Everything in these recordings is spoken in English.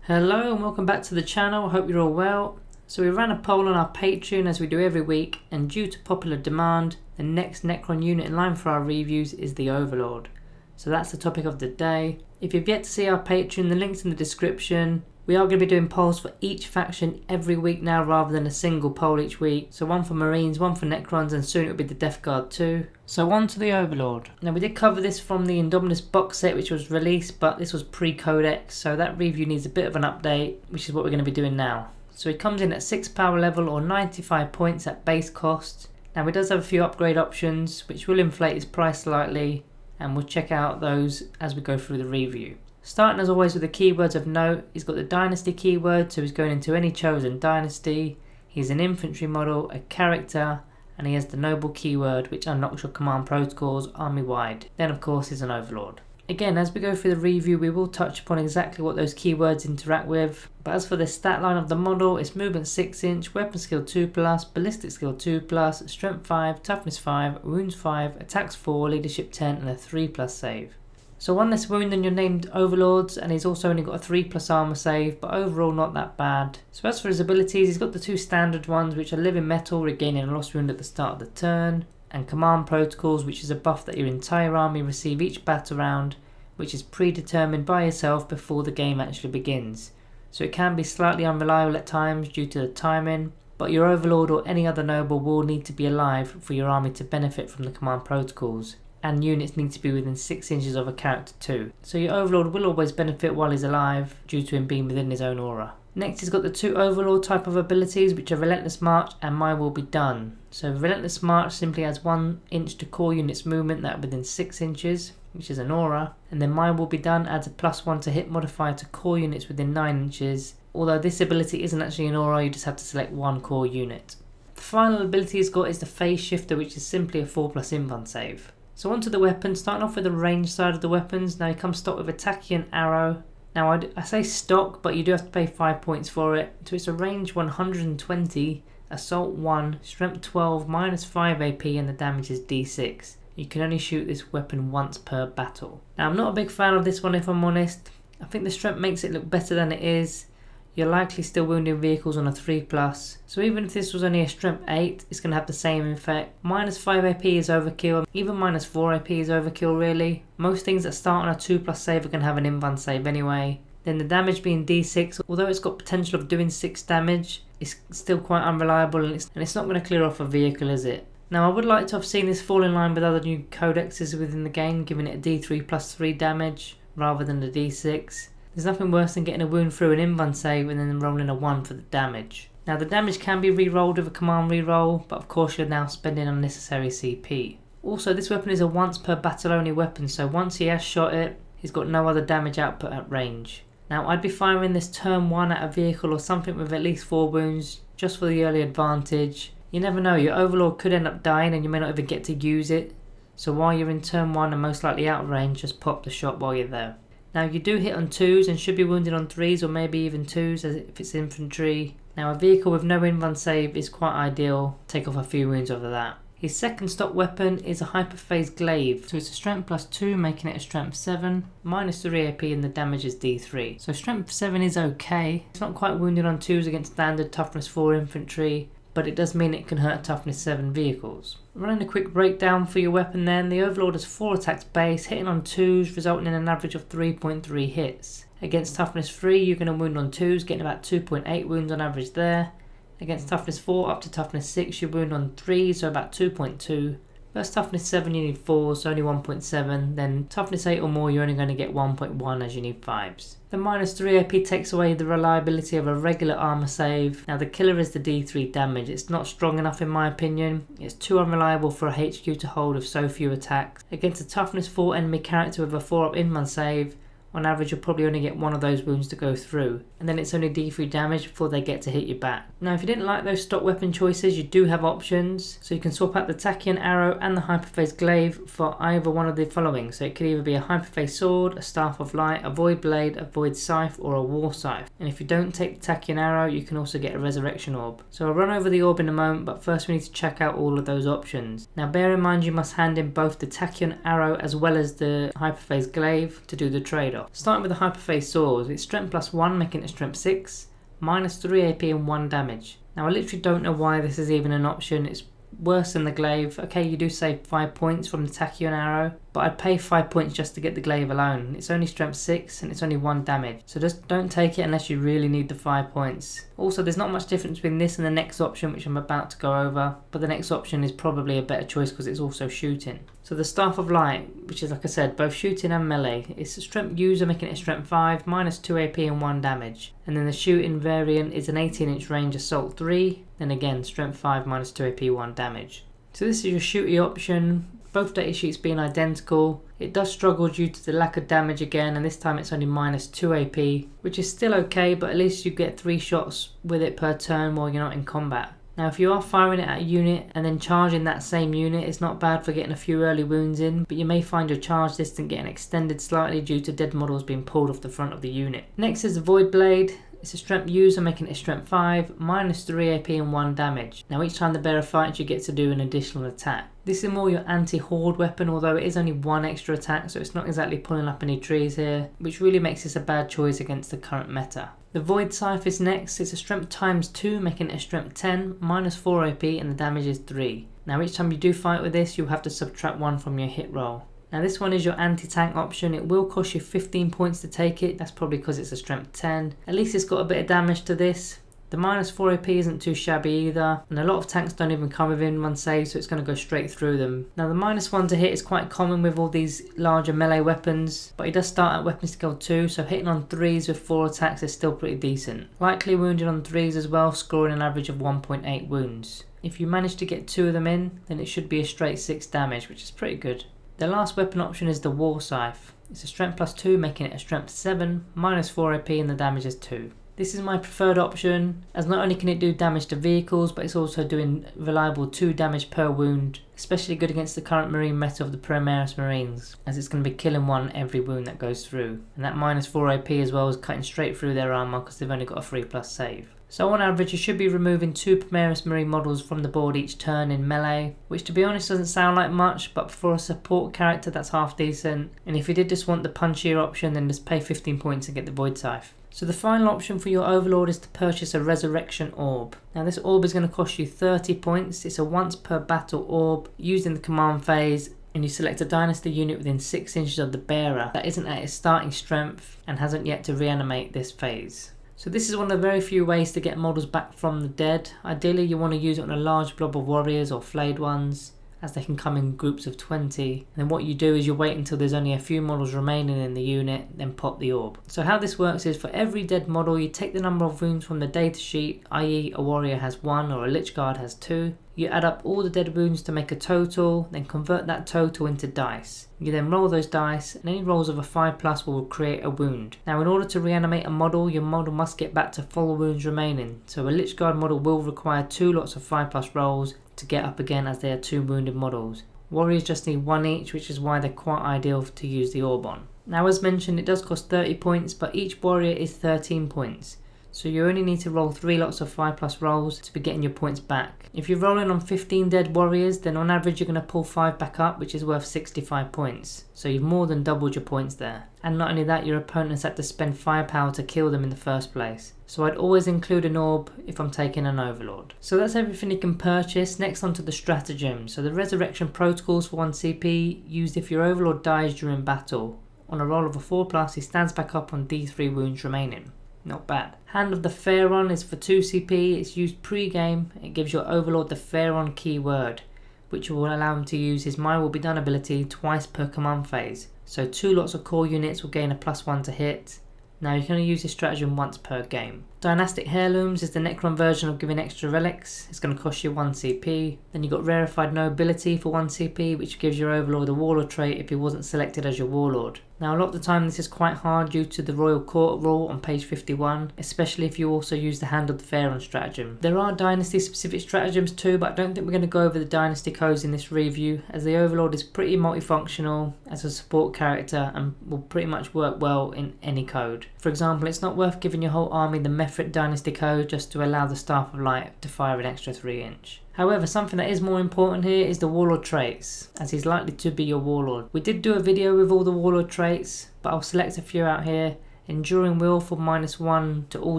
Hello and welcome back to the channel, I hope you're all well. So we ran a poll on our Patreon as we do every week, and due to popular demand, the next Necron unit in line for our reviews is the Overlord. So that's the topic of the day. If you've yet to see our Patreon, the link's in the description. We are going to be doing polls for each faction every week now rather than a single poll each week. So one for Marines, one for Necrons, and soon it'll be the Death Guard too. So on to the Overlord. Now we did cover this from the Indominus box set which was released, but this was pre-Codex, so that review needs a bit of an update, which is what we're going to be doing now. So he comes in at 6 power level or 95 points at base cost. Now he does have a few upgrade options which will inflate his price slightly, and we'll check out those as we go through the review. Starting as always with the keywords of note, he's got the Dynasty keyword, so he's going into any chosen dynasty. He's an infantry model, a character, and he has the Noble keyword which unlocks your command protocols army-wide. Then of course he's an Overlord. Again, as we go through the review we will touch upon exactly what those keywords interact with, but as for the stat line of the model, it's movement 6 inch, weapon skill 2+, ballistic skill 2+, strength 5, toughness 5, wounds 5, attacks 4, leadership 10 and a 3+ save. So one less wound than your named Overlords, and he's also only got a 3+ armor save, but overall not that bad. So as for his abilities, he's got the two standard ones which are living metal, regaining a lost wound at the start of the turn, and command protocols, which is a buff that your entire army receive each battle round, which is predetermined by yourself before the game actually begins. So it can be slightly unreliable at times due to the timing, but your Overlord or any other noble will need to be alive for your army to benefit from the command protocols. And units need to be within 6 inches of a character too. So your Overlord will always benefit while he's alive due to him being within his own aura. Next he's got the two Overlord type of abilities which are Relentless March and My Will Be Done. So Relentless March simply adds 1 inch to core units movement that are within 6 inches, which is an aura, and then My Will Be Done adds a +1 to hit modifier to core units within 9 inches, although this ability isn't actually an aura, you just have to select one core unit. The final ability he's got is the Phase Shifter, which is simply a 4+ invuln save. So onto the weapons, starting off with the range side of the weapons. Now he comes stock with a Tachyon arrow. Now I say stock, but you do have to pay 5 points for it. So it's a range 120, assault 1, strength 12, -5 AP, and the damage is D6. You can only shoot this weapon once per battle. Now I'm not a big fan of this one if I'm honest. I think the strength makes it look better than it is. You're likely still wounding vehicles on a 3+, so even if this was only a strength 8, it's going to have the same effect. -5 AP is overkill, even -4 AP is overkill really. Most things that start on a 2+ save are going to have an invuln save anyway. Then the damage being D6, although it's got potential of doing 6 damage, it's still quite unreliable and it's not going to clear off a vehicle, is it? Now I would like to have seen this fall in line with other new codexes within the game, giving it a D3 +3 damage rather than the D6. There's nothing worse than getting a wound through an invuln save and then rolling a 1 for the damage. Now the damage can be re-rolled with a command re-roll, but of course you're now spending unnecessary CP. Also this weapon is a once per battle only weapon, so once he has shot it, he's got no other damage output at range. Now I'd be firing this turn 1 at a vehicle or something with at least 4 wounds, just for the early advantage. You never know, your Overlord could end up dying and you may not even get to use it. So while you're in turn 1 and most likely out of range, just pop the shot while you're there. Now you do hit on 2s and should be wounded on 3s or maybe even 2s as if it's infantry. Now a vehicle with no invuln save is quite ideal, take off a few wounds over that. His second stock weapon is a Hyperphase glaive, so it's a strength +2 making it a strength 7, -3 AP and the damage is D3. So strength 7 is okay, it's not quite wounded on 2s against standard toughness 4 infantry, but it does mean it can hurt toughness 7 vehicles. Running a quick breakdown for your weapon then, the Overlord has 4 attacks base, hitting on 2s resulting in an average of 3.3 hits. Against toughness 3 you're going to wound on 2s, getting about 2.8 wounds on average there. Against toughness 4 up to toughness 6 you wound on 3s, so about 2.2. Versus toughness 7 you need 4s, so only 1.7. Then toughness 8 or more you're only going to get 1.1 as you need 5s. The -3 AP takes away the reliability of a regular armor save. Now the killer is the D3 damage. It's not strong enough in my opinion. It's too unreliable for a HQ to hold with so few attacks. Against a toughness 4 enemy character with a 4+ invuln save, on average you'll probably only get 1 of those wounds to go through, and then it's only D3 damage before they get to hit you back. Now if you didn't like those stock weapon choices, you do have options, so you can swap out the Tachyon arrow and the Hyperphase glaive for either one of the following. So it could either be a Hyperphase sword, a staff of light, a void blade, a void scythe or a war scythe. And if you don't take the Tachyon arrow you can also get a resurrection orb. So I'll run over the orb in a moment, but first we need to check out all of those options. Now bear in mind you must hand in both the Tachyon arrow as well as the Hyperphase glaive to do the trade-off. off. Starting with the Hyperphase swords, it's strength +1 making it strength 6, minus 3 AP and 1 damage. Now I literally don't know why this is even an option. It's worse than the glaive. Okay, you do save 5 points from the Tachyon arrow, but I'd pay 5 points just to get the glaive alone. It's only strength 6 and it's only 1 damage, so just don't take it unless you really need the 5 points. Also, there's not much difference between this and the next option, which I'm about to go over, but the next option is probably a better choice because it's also shooting. So the Staff of Light, which is, like I said, both shooting and melee, it's a strength user making it a strength 5, minus 2 AP and 1 damage. And then the shooting variant is an 18-inch range assault 3, then again strength 5 minus 2 AP 1 damage. So this is your shooty option, both data sheets being identical. It does struggle due to the lack of damage again, and this time it's only minus 2 AP, which is still okay, but at least you get 3 shots with it per turn while you're not in combat. Now if you are firing it at a unit and then charging that same unit, it's not bad for getting a few early wounds in, but you may find your charge distance getting extended slightly due to dead models being pulled off the front of the unit. Next is the Void Blade. It's a strength user making it a strength 5, minus 3 AP and 1 damage. Now each time the bearer fights you get to do an additional attack. This is more your anti-horde weapon, although it is only 1 extra attack, so it's not exactly pulling up any trees here, which really makes this a bad choice against the current meta. The Void Scythe is next. It's a strength ×2 making it a strength 10, minus 4 AP and the damage is 3. Now each time you do fight with this you'll have to subtract 1 from your hit roll. Now this one is your anti-tank option. It will cost you 15 points to take it. That's probably because it's a strength 10. At least it's got a bit of damage to this. The minus 4 AP isn't too shabby either, and a lot of tanks don't even come within 1 save, so it's going to go straight through them. Now the minus 1 to hit is quite common with all these larger melee weapons, but it does start at weapon skill 2, so hitting on 3s with 4 attacks is still pretty decent. Likely wounded on 3s as well, scoring an average of 1.8 wounds. If you manage to get 2 of them in, then it should be a straight 6 damage, which is pretty good. The last weapon option is the War Scythe. It's a strength +2 making it a strength 7, minus 4 AP and the damage is 2. This is my preferred option, as not only can it do damage to vehicles, but it's also doing reliable 2 damage per wound, especially good against the current marine meta of the Primaris Marines, as it's going to be killing 1 every wound that goes through. And that minus 4 AP as well is cutting straight through their armor because they've only got a 3+ save. So on average you should be removing 2 Primaris Marine models from the board each turn in melee, which to be honest doesn't sound like much, but for a support character that's half decent. And if you did just want the punchier option, then just pay 15 points and get the Void Scythe. So the final option for your Overlord is to purchase a Resurrection Orb. Now this orb is going to cost you 30 points. It's a once per battle orb used in the command phase, and you select a dynasty unit within 6 inches of the bearer that isn't at its starting strength and hasn't yet to reanimate this phase. So this is one of the very few ways to get models back from the dead. Ideally you want to use it on a large blob of warriors or flayed ones, as they can come in groups of 20. And then what you do is you wait until there's only a few models remaining in the unit, then pop the orb. So how this works is for every dead model you take the number of wounds from the datasheet, i.e. a warrior has 1 or a lich guard has 2. You add up all the dead wounds to make a total, then convert that total into dice. You then roll those dice, and any rolls of a 5+ will create a wound. Now in order to reanimate a model, your model must get back to full wounds remaining. So a lich guard model will require 2 lots of 5+ rolls to get up again, as they are 2 wounded models. Warriors just need 1 each, which is why they're quite ideal to use the orb on. Now as mentioned, it does cost 30 points, but each warrior is 13 points. So you only need to roll 3 lots of 5+ rolls to be getting your points back. If you're rolling on 15 dead warriors, then on average you're going to pull 5 back up, which is worth 65 points. So you've more than doubled your points there. And not only that, your opponents had to spend firepower to kill them in the first place. So I'd always include an orb if I'm taking an Overlord. So that's everything you can purchase. Next on to the Stratagems. So the resurrection protocols for 1 CP used if your Overlord dies during battle. On a roll of a 4+, he stands back up on D3 wounds remaining. Not bad. Hand of the Pharaon is for 2 CP. It's used pre-game. It gives your Overlord the Pharaon keyword, which will allow him to use his My Will Be Done ability twice per command phase. So 2 lots of core units will gain a +1 to hit. Now you can only use this stratagem once per game. Dynastic Heirlooms is the Necron version of giving extra relics. It's going to cost you 1 CP. Then you've got Rarefied Nobility for 1 CP, which gives your Overlord a Warlord trait if he wasn't selected as your Warlord. Now a lot of the time this is quite hard due to the Royal Court rule on page 51, especially if you also use the Hand of the Pharaon stratagem. There are Dynasty specific stratagems too, but I don't think we're going to go over the Dynasty codes in this review, as the Overlord is pretty multifunctional as a support character and will pretty much work well in any code. For example, it's not worth giving your whole army the Mefrit Dynasty code just to allow the Staff of Light to fire an extra 3 inch. However, something that is more important here is the warlord traits, as he's likely to be your warlord. We did do a video with all the warlord traits, but I'll select a few out here. Enduring Will for -1 to all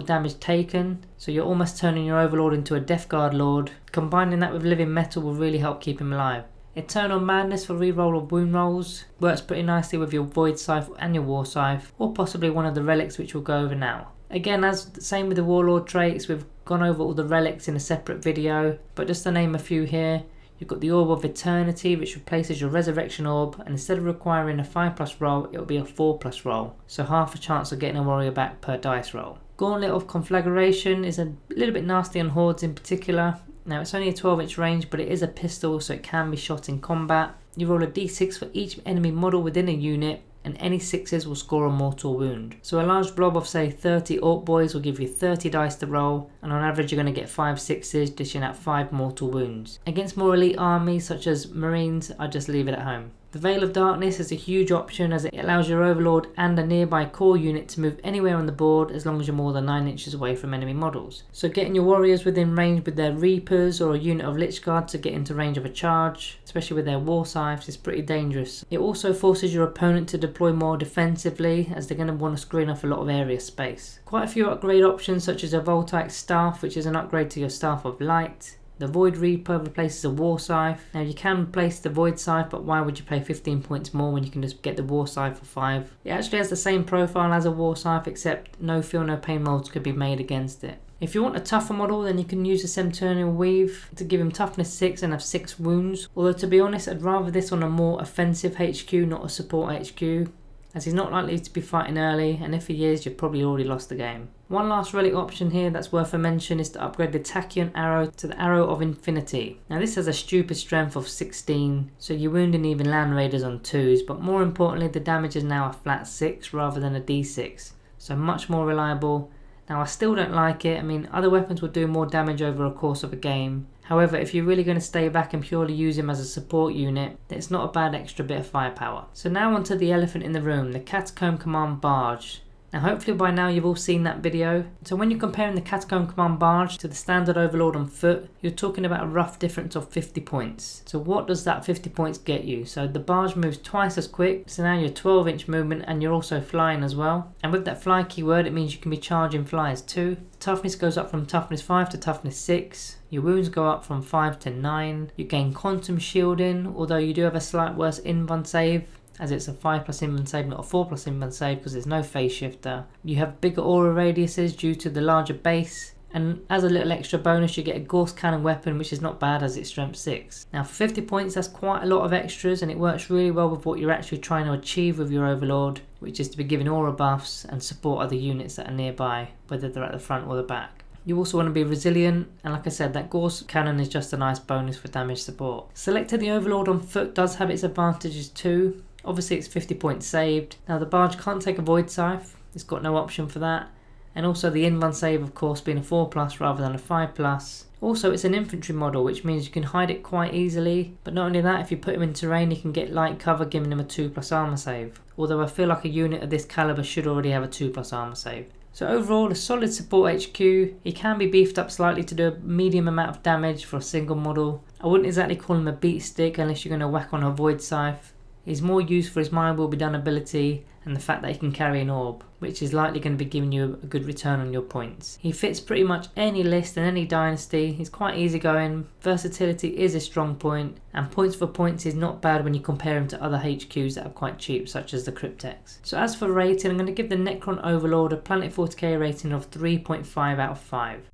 damage taken, so you're almost turning your overlord into a Death Guard lord. Combining that with Living Metal will really help keep him alive. Eternal Madness for reroll of wound rolls, works pretty nicely with your Void Scythe and your War Scythe, or possibly one of the relics which we'll go over now. Again, as same with the warlord traits, we've gone over all the relics in a separate video, but just to name a few here. You've got the Orb of Eternity, which replaces your Resurrection Orb, and instead of requiring a 5+ roll, it'll be a 4+ roll, so half a chance of getting a warrior back per dice roll. Gauntlet of Conflagration is a little bit nasty on hordes in particular. Now it's only a 12-inch range, but it is a pistol, so it can be shot in combat. You roll a d6 for each enemy model within a unit, and any 6s will score a mortal wound. So a large blob of say 30 Orc Boys will give you 30 dice to roll, and on average you're going to get 5 6s, dishing out 5 mortal wounds. Against more elite armies such as Marines, I just leave it at home. The Veil of Darkness is a huge option as it allows your overlord and a nearby core unit to move anywhere on the board as long as you're more than 9 inches away from enemy models. So getting your warriors within range with their Reapers or a unit of Lich Guard to get into range of a charge, especially with their War Scythes, is pretty dangerous. It also forces your opponent to deploy more defensively as they're going to want to screen off a lot of area space. Quite a few upgrade options such as a Voltaic Staff, which is an upgrade to your Staff of Light. The Void Reaper replaces a War Scythe. Now you can replace the Void Scythe, but why would you pay 15 points more when you can just get the War Scythe for 5? It actually has the same profile as a War Scythe, except no feel no pain molds could be made against it. If you want a tougher model, then you can use the Semturnal Weave to give him toughness 6 and have 6 wounds. Although to be honest, I'd rather this on a more offensive HQ, not a support HQ, as he's not likely to be fighting early, and if he is, you've probably already lost the game. One last relic option here that's worth a mention is to upgrade the Tachyon arrow to the Arrow of Infinity. Now this has a stupid strength of 16, so you're wounding even land raiders on 2s, but more importantly the damage is now a flat 6 rather than a d6, so much more reliable. Now I still don't like it. I mean, other weapons will do more damage over a course of a game. However, if you're really going to stay back and purely use him as a support unit, then it's not a bad extra bit of firepower. So now onto the elephant in the room, the Catacomb Command Barge. Now hopefully by now you've all seen that video. So when you're comparing the Catacomb Command Barge to the standard Overlord on foot, you're talking about a rough difference of 50 points. So what does that 50 points get you? So the Barge moves twice as quick, so now you're 12-inch movement and you're also flying as well. And with that fly keyword, it means you can be charging flyers too. Toughness goes up from toughness 5 to toughness 6. Your wounds go up from 5 to 9. You gain quantum shielding, although you do have a slight worse invuln save, as it's a 5+ invuln save, not a 4+ invuln save, because there's no phase shifter. You have bigger aura radiuses due to the larger base, and as a little extra bonus you get a Gauss Cannon weapon, which is not bad as it's strength 6. Now for 50 points that's quite a lot of extras, and it works really well with what you're actually trying to achieve with your Overlord, which is to be given aura buffs and support other units that are nearby, whether they're at the front or the back. You also want to be resilient, and like I said, that Gauss Cannon is just a nice bonus for damage support. Selecting the Overlord on foot does have its advantages too. Obviously it's 50 points saved. Now the Barge can't take a Void Scythe, it's got no option for that. And also the invuln save of course being a 4+ rather than a 5+. Also it's an infantry model, which means you can hide it quite easily. But not only that, if you put him in terrain you can get light cover, giving him a 2+ armor save. Although I feel like a unit of this caliber should already have a 2+ armor save. So overall a solid support HQ. He can be beefed up slightly to do a medium amount of damage for a single model. I wouldn't exactly call him a beat stick unless you're going to whack on a Void Scythe. He's more used for his Mind Will Be Done ability and the fact that he can carry an orb, which is likely going to be giving you a good return on your points. He fits pretty much any list and any dynasty. He's quite easygoing, versatility is a strong point, and points for points is not bad when you compare him to other HQs that are quite cheap, such as the Cryptex. So as for rating, I'm going to give the Necron Overlord a Planet 40k rating of 3.5 out of 5.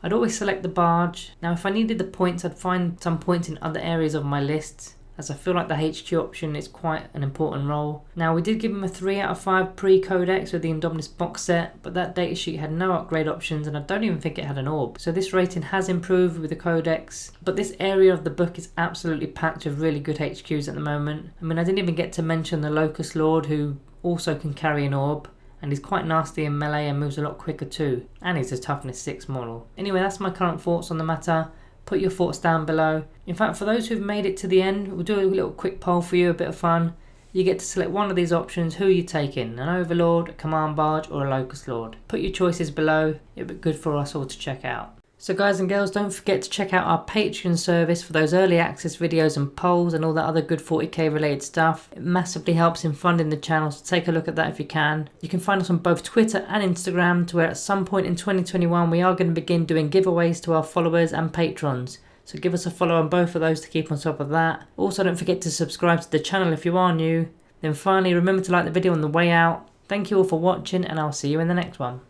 I'd always select the Barge. Now if I needed the points, I'd find some points in other areas of my list, as I feel like the HQ option is quite an important role. Now we did give him a 3 out of 5 pre-Codex with the Indominus box set, but that datasheet had no upgrade options and I don't even think it had an orb. So this rating has improved with the Codex, but this area of the book is absolutely packed with really good HQs at the moment. I mean, I didn't even get to mention the Locust Lord, who also can carry an orb. And he's quite nasty in melee and moves a lot quicker too. And he's a toughness 6 model. Anyway, that's my current thoughts on the matter. Put your thoughts down below. In fact, for those who've made it to the end, we'll do a little quick poll for you, a bit of fun. You get to select one of these options. Who are you taking? An Overlord, a Command Barge, or a Locust Lord? Put your choices below. It'd be good for us all to check out. So guys and girls, don't forget to check out our Patreon service for those early access videos and polls and all that other good 40k related stuff. It massively helps in funding the channel, so take a look at that if you can. You can find us on both Twitter and Instagram, to where at some point in 2021 we are going to begin doing giveaways to our followers and patrons. So give us a follow on both of those to keep on top of that. Also, don't forget to subscribe to the channel if you are new. Then finally, remember to like the video on the way out. Thank you all for watching, and I'll see you in the next one.